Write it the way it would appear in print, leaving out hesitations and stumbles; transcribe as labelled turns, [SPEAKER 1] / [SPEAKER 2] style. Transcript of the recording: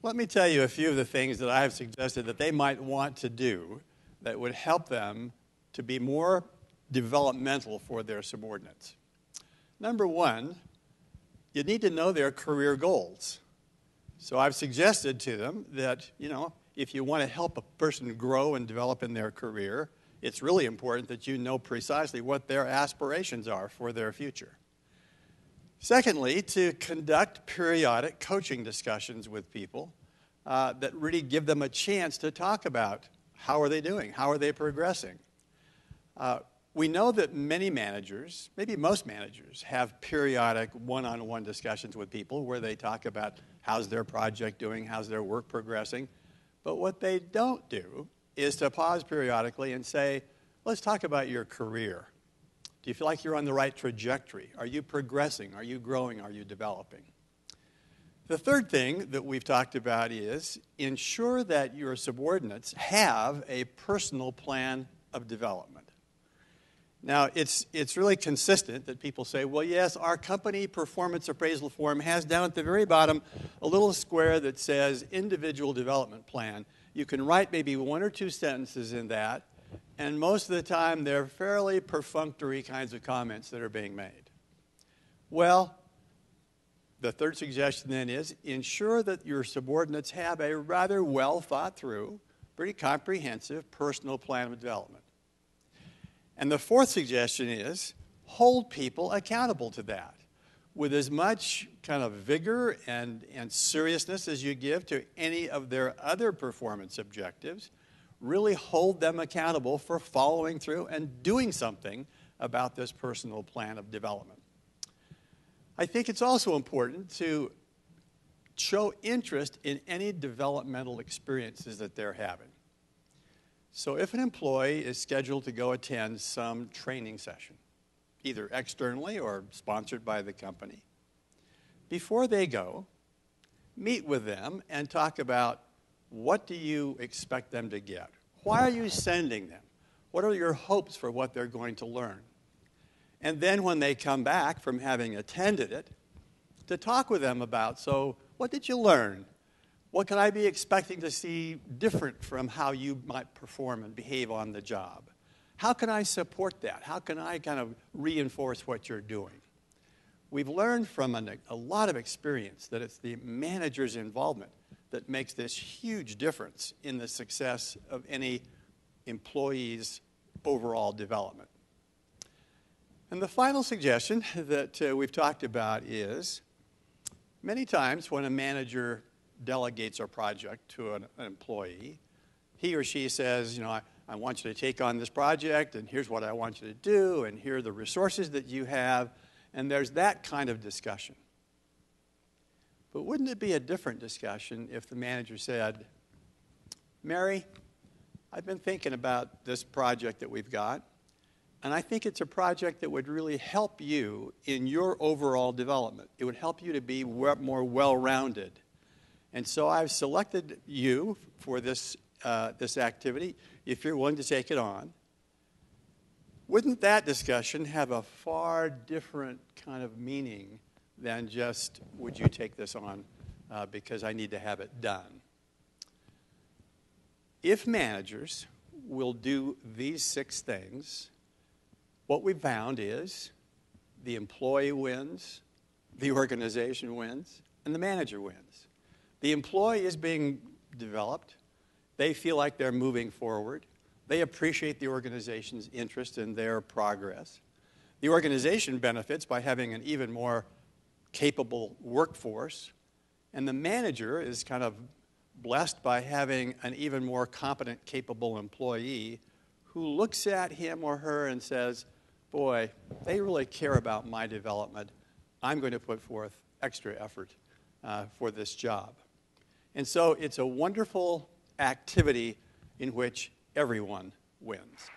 [SPEAKER 1] Let me tell you a few of the things that I have suggested that they might want to do that would help them to be more developmental for their subordinates. Number one, you need to know their career goals. So I've suggested to them that, if you want to help a person grow and develop in their career, it's really important that you know precisely what their aspirations are for their future. Secondly, to conduct periodic coaching discussions with people that really give them a chance to talk about how are they doing, how are they progressing. We know that many managers, maybe most managers, have periodic one-on-one discussions with people where they talk about how's their project doing, how's their work progressing. But what they don't do is to pause periodically and say, let's talk about your career. Do you feel like you're on the right trajectory? Are you progressing? Are you growing? Are you developing? The third thing that we've talked about is ensure that your subordinates have a personal plan of development. Now, it's really consistent that people say, well, yes, our company performance appraisal form has down at the very bottom a little square that says individual development plan. You can write maybe one or two sentences in that, and most of the time they're fairly perfunctory kinds of comments that are being made. Well, the third suggestion then is ensure that your subordinates have a rather well thought through, pretty comprehensive personal plan of development. And the fourth suggestion is hold people accountable to that with as much kind of vigor and seriousness as you give to any of their other performance objectives. Really hold them accountable for following through and doing something about this personal plan of development. I think it's also important to show interest in any developmental experiences that they're having. So if an employee is scheduled to go attend some training session, either externally or sponsored by the company, before they go, meet with them and talk about what do you expect them to get? Why are you sending them? What are your hopes for what they're going to learn? And then when they come back from having attended it, to talk with them about, so what did you learn? What can I be expecting to see different from how you might perform and behave on the job? How can I support that? How can I kind of reinforce what you're doing? We've learned from a lot of experience that it's the manager's involvement that makes this huge difference in the success of any employee's overall development. And the final suggestion that we've talked about is many times when a manager delegates a project to an employee, he or she says, I want you to take on this project, and here's what I want you to do, and here are the resources that you have, and there's that kind of discussion. But wouldn't it be a different discussion if the manager said, Mary, I've been thinking about this project that we've got, and I think it's a project that would really help you in your overall development. It would help you to be more well-rounded. And so I've selected you for this activity, if you're willing to take it on. Wouldn't that discussion have a far different kind of meaning than just, would you take this on because I need to have it done? If managers will do these 6 things, what we've found is the employee wins, the organization wins, and the manager wins. The employee is being developed. They feel like they're moving forward. They appreciate the organization's interest in their progress. The organization benefits by having an even more capable workforce. And the manager is kind of blessed by having an even more competent, capable employee who looks at him or her and says, boy, they really care about my development. I'm going to put forth extra effort for this job. And so it's a wonderful activity in which everyone wins.